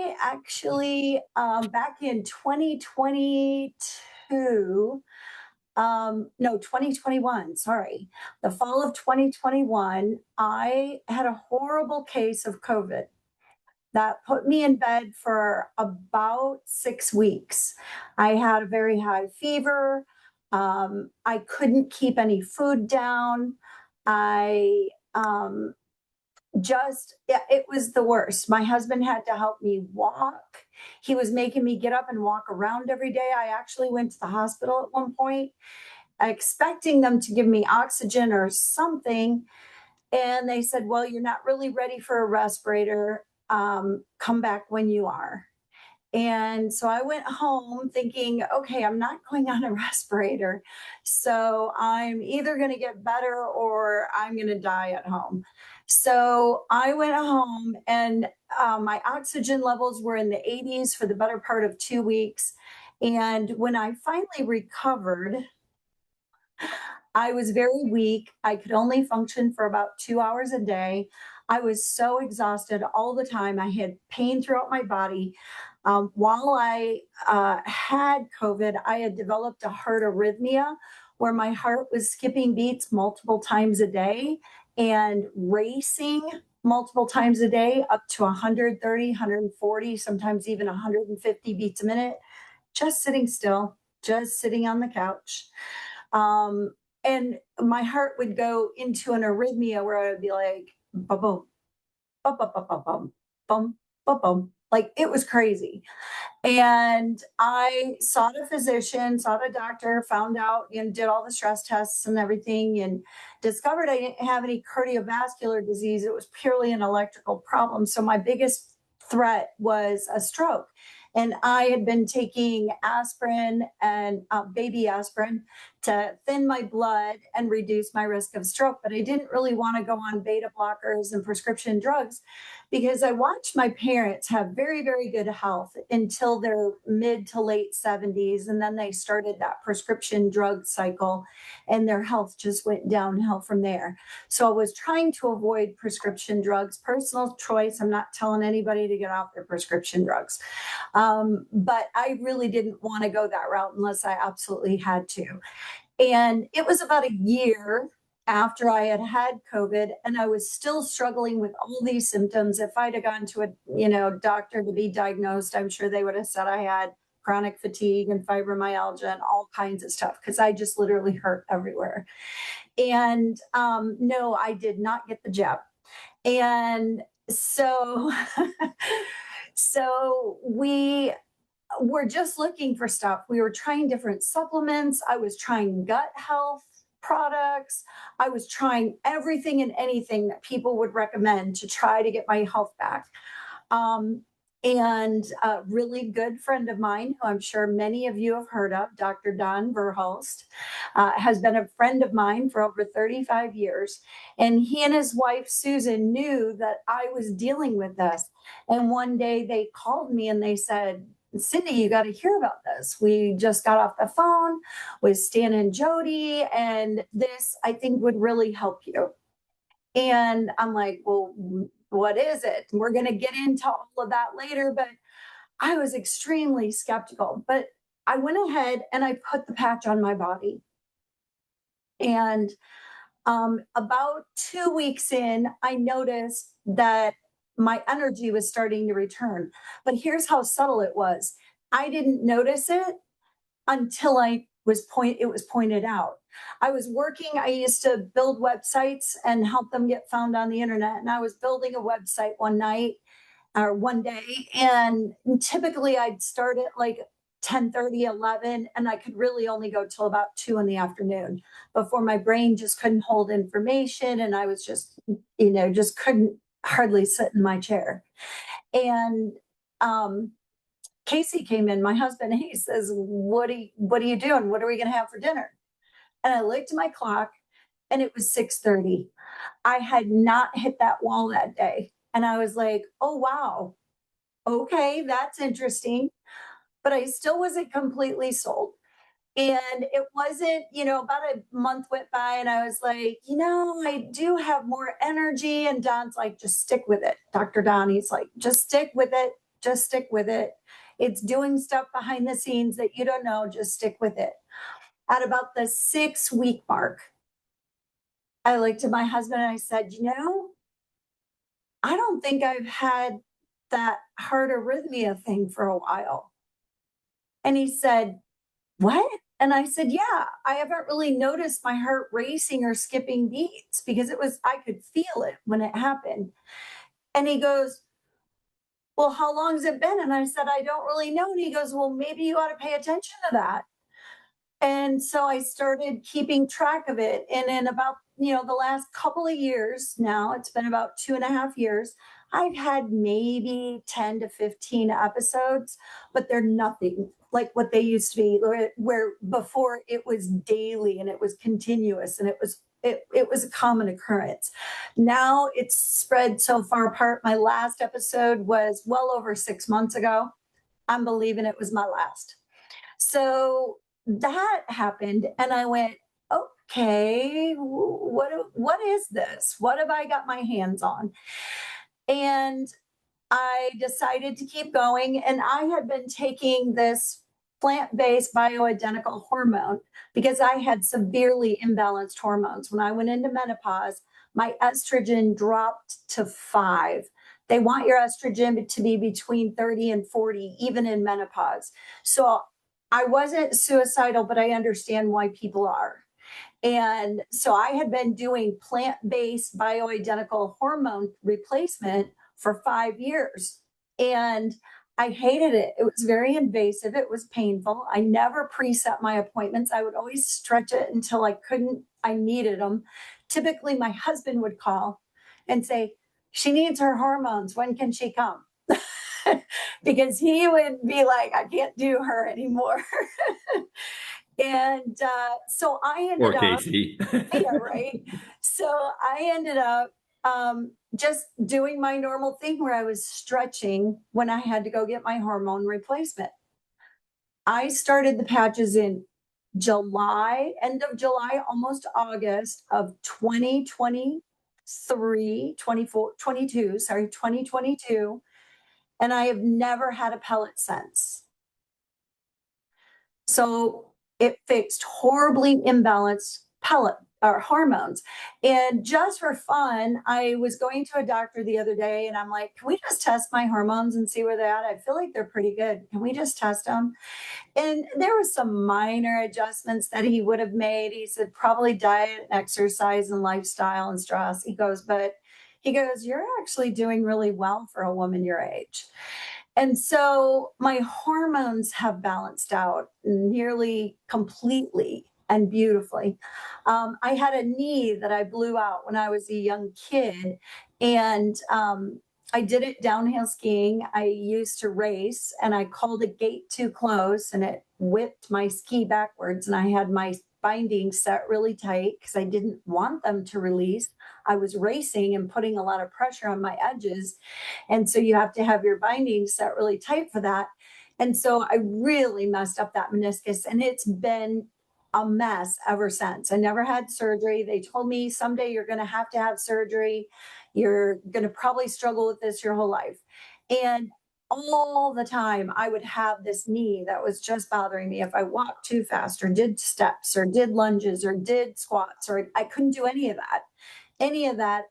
I actually, back in 2022, no, 2021, sorry, the fall of 2021, I had a horrible case of COVID that put me in bed for about 6 weeks. I had a very high fever. I couldn't keep any food down. I just it was the worst. My husband had to help me walk. He was making me get up and walk around every day. I actually went to the hospital at one point expecting them to give me oxygen or something, and they said, well, you're not really ready for a respirator. Come back when you are. And so I went home thinking, okay, I'm not going on a respirator. So I'm either going to get better or I'm going to die at home. So I went home and my oxygen levels were in the 80s for the better part of 2 weeks. And when I finally recovered, I was very weak. I could only function for about 2 hours a day. I was so exhausted all the time. I had pain throughout my body. While I had COVID, I had developed a heart arrhythmia where my heart was skipping beats multiple times a day and racing multiple times a day, up to 130, 140, sometimes even 150 beats a minute, just sitting still, just sitting on the couch. Um, and my heart would go into an arrhythmia where I would be like, ba boom, ba ba ba ba bum, bum, ba bum. Like it was crazy. And I sought a physician, sought a doctor, found out and did all the stress tests and everything, and discovered I didn't have any cardiovascular disease. It was purely an electrical problem. So my biggest threat was a stroke. And I had been taking aspirin and baby aspirin to thin my blood and reduce my risk of stroke. But I didn't really want to go on beta blockers and prescription drugs because I watched my parents have very, very good health until their mid to late 70s. And then they started that prescription drug cycle and their health just went downhill from there. So I was trying to avoid prescription drugs, personal choice. I'm not telling anybody to get off their prescription drugs. But I really didn't want to go that route unless I absolutely had to. And it was about a year after I had had COVID, and I was still struggling with all these symptoms. If I'd have gone to a doctor to be diagnosed, I'm sure they would have said I had chronic fatigue and fibromyalgia and all kinds of stuff because I just literally hurt everywhere. And no, I did not get the jab. And so, so we were just looking for stuff. We were trying different supplements. I was trying gut health products. I was trying everything and anything that people would recommend to try to get my health back. And a really good friend of mine, who I'm sure many of you have heard of, Dr. Don Verhulst, has been a friend of mine for over 35 years. And he and his wife, Susan, knew that I was dealing with this. And one day they called me and they said, Cindy, you got to hear about this. We just got off the phone with Stan and Jody, and this, I think, would really help you. And I'm like, well, what is it? We're going to get into all of that later, but I was extremely skeptical. But I went ahead and I put the patch on my body. And about 2 weeks in, I noticed that my energy was starting to return. But here's how subtle it was. I didn't notice it until it was pointed out. I was working, I used to build websites and help them get found on the internet. And I was building a website one night or one day. And typically I'd start at like 10:30, 11, and I could really only go till about 2 in the afternoon before my brain just couldn't hold information. And I was just, just couldn't hardly sit in my chair. And Casey came in, my husband, and he says, what are you doing? What are we going to have for dinner? And I looked at my clock and it was 6:30. I had not hit that wall that day. And I was like, oh, wow. Okay, that's interesting. But I still wasn't completely sold. And it wasn't, about a month went by and I was like, I do have more energy. And Don's like, just stick with it. Dr. Don, he's like, just stick with it. Just stick with it. It's doing stuff behind the scenes that you don't know. Just stick with it. At about the 6 week mark, I looked at my husband and I said, I don't think I've had that heart arrhythmia thing for a while. And he said, what? And I said, yeah, I haven't really noticed my heart racing or skipping beats because I could feel it when it happened. And he goes, well, how long has it been? And I said, I don't really know. And he goes, well, maybe you ought to pay attention to that. And so I started keeping track of it. And in about, the last couple of years now, it's been about 2.5 years, I've had maybe 10 to 15 episodes, but they're nothing like what they used to be, where before it was daily and it was continuous and it was a common occurrence. Now it's spread so far apart. My last episode was well over 6 months ago. I'm believing it was my last. So that happened, and I went, okay, what is this? What have I got my hands on? And I decided to keep going, and I had been taking this plant-based bioidentical hormone because I had severely imbalanced hormones. When I went into menopause, my estrogen dropped to 5. They want your estrogen to be between 30 and 40, even in menopause. So I wasn't suicidal, but I understand why people are. And so I had been doing plant-based bioidentical hormone replacement for 5 years. And I hated it. It was very invasive. It was painful. I never preset my appointments. I would always stretch it until I needed them. Typically, my husband would call and say, she needs her hormones. When can she come? Because he would be like, I can't do her anymore. And so I ended Or up, Casey. yeah, right. So I ended up just doing my normal thing where I was stretching when I had to go get my hormone replacement. I started the patches in July, end of July, almost August of 2023, 24, 22, sorry, 2022. And I have never had a pellet since. So it fixed horribly imbalanced pellet or hormones. And just for fun, I was going to a doctor the other day and I'm like, can we just test my hormones and see where they're at? I feel like they're pretty good. Can we just test them? And there was some minor adjustments that he would have made. He said, probably diet, exercise, and lifestyle and stress. He goes, you're actually doing really well for a woman your age. And so my hormones have balanced out nearly completely and beautifully. I had a knee that I blew out when I was a young kid, and I did it downhill skiing. I used to race, and I called a gate too close, and it whipped my ski backwards, and I had my bindings set really tight because I didn't want them to release. I was racing and putting a lot of pressure on my edges, and so you have to have your bindings set really tight for that. And so I really messed up that meniscus, and it's been a mess ever since. I never had surgery. They told me someday you're going to have surgery. You're going to probably struggle with this your whole life. And all the time, I would have this knee that was just bothering me. If I walked too fast, or did steps, or did lunges, or did squats, or I couldn't do any of that,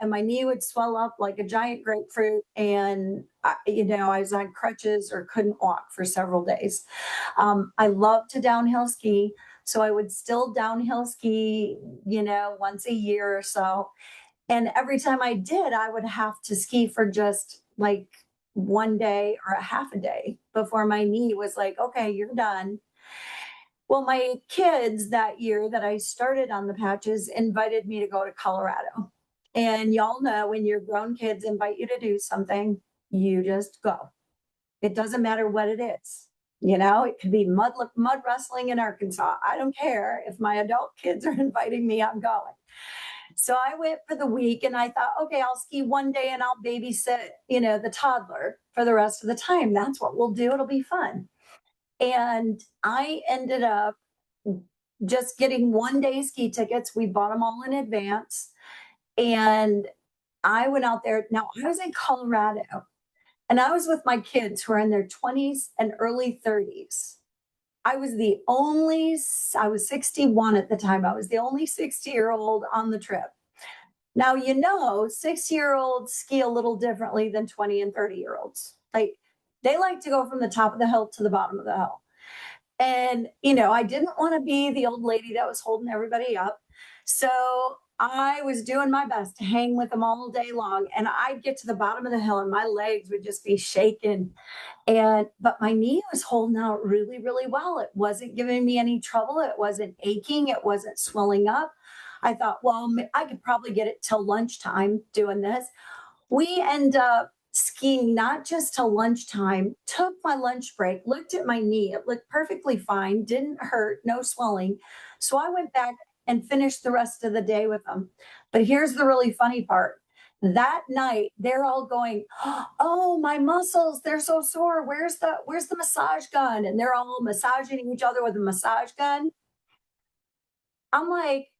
and my knee would swell up like a giant grapefruit, and I was on crutches or couldn't walk for several days. I love to downhill ski, so I would still downhill ski, once a year or so. And every time I did, I would have to ski for just like one day or a half a day before my knee was like, okay, you're done. Well, my kids that year that I started on the patches invited me to go to Colorado. And y'all know when your grown kids invite you to do something, you just go. It doesn't matter what it is. It could be mud wrestling in Arkansas. I don't care. If my adult kids are inviting me, I'm going. So I went for the week and I thought, okay, I'll ski one day and I'll babysit, the toddler for the rest of the time. That's what we'll do. It'll be fun. And I ended up just getting one day ski tickets. We bought them all in advance. And I went out there. Now, I was in Colorado. And I was with my kids who are in their 20s and early 30s. I was 61 at the time. I was the only 60-year-old on the trip. Now, 60-year-olds ski a little differently than 20 and 30-year-olds. Like, they like to go from the top of the hill to the bottom of the hill. And, I didn't want to be the old lady that was holding everybody up. So I was doing my best to hang with them all day long. And I'd get to the bottom of the hill and my legs would just be shaking. But my knee was holding out really, really well. It wasn't giving me any trouble. It wasn't aching. It wasn't swelling up. I thought, well, I could probably get it till lunchtime doing this. We end up skiing not just till lunchtime, took my lunch break, looked at my knee. It looked perfectly fine, didn't hurt, no swelling. So I went back and finished the rest of the day with them. But here's the really funny part. That night, they're all going, "Oh, my muscles, they're so sore. Where's the massage gun?" And they're all massaging each other with a massage gun. I'm like,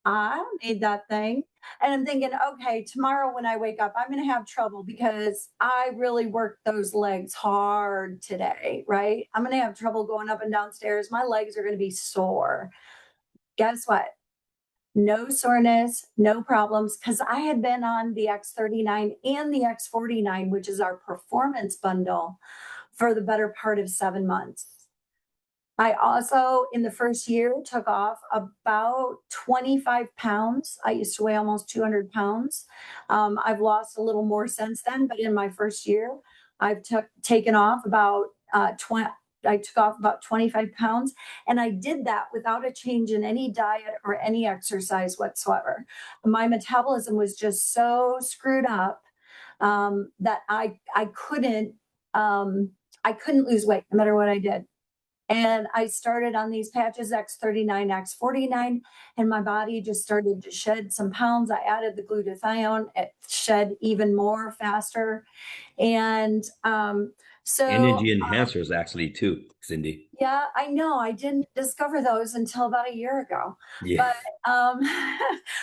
I don't need that thing. And I'm thinking, okay, tomorrow when I wake up, I'm going to have trouble because I really worked those legs hard today, right? I'm going to have trouble going up and downstairs. My legs are going to be sore. Guess what? No soreness, no problems, because I had been on the X39 and the X49, which is our performance bundle, for the better part of 7 months. I also, in the first year, took off about 25 pounds. I used to weigh almost 200 pounds. I've lost a little more since then, but in my first year, I've taken off about 20. I took off about 25 pounds, and I did that without a change in any diet or any exercise whatsoever. My metabolism was just so screwed up that I couldn't lose weight no matter what I did. And I started on these patches, X39, X49, and my body just started to shed some pounds. I added the glutathione, it shed even more faster. And so Energy enhancers, actually, too, Cindy. yeah, I know. I didn't discover those until about a year ago. Yeah. But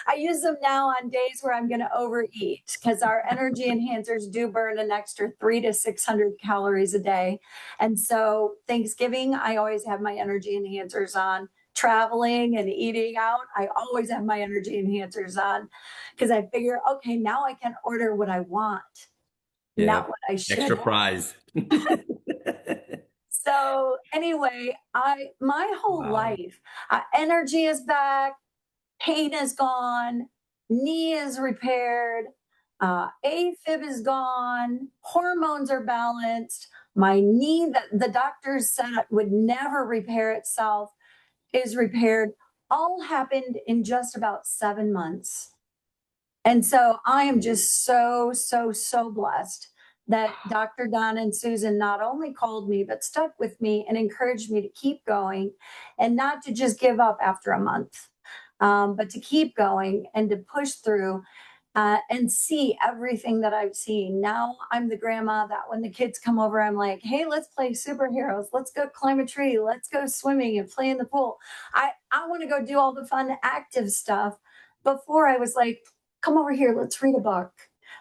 I use them now on days where I'm going to overeat because our energy enhancers do burn an extra 300 to 600 calories a day. And so Thanksgiving, I always have my energy enhancers on. Traveling and eating out, I always have my energy enhancers on because I figure, okay, now I can order what I want, Yeah. not what I should Extra have. prize. So anyway, I my whole Wow. life, energy is back, pain is gone, knee is repaired, A-Fib is gone, hormones are balanced. My knee that the doctors said it would never repair itself is repaired. All happened in just about 7 months. And so I am just so, so, so blessed that Dr. Don and Susan not only called me, but stuck with me and encouraged me to keep going and not to just give up after a month, but to keep going and to push through and see everything that I've seen. Now I'm the grandma that when the kids come over, I'm like, hey, let's play superheroes. Let's go climb a tree. Let's go swimming and play in the pool. I want to go do all the fun, active stuff. Before I was like, come over here, let's read a book.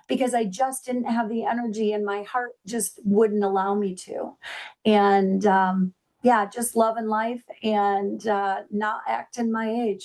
Because I just didn't have the energy and my heart just wouldn't allow me to. And yeah, just loving life and not acting my age.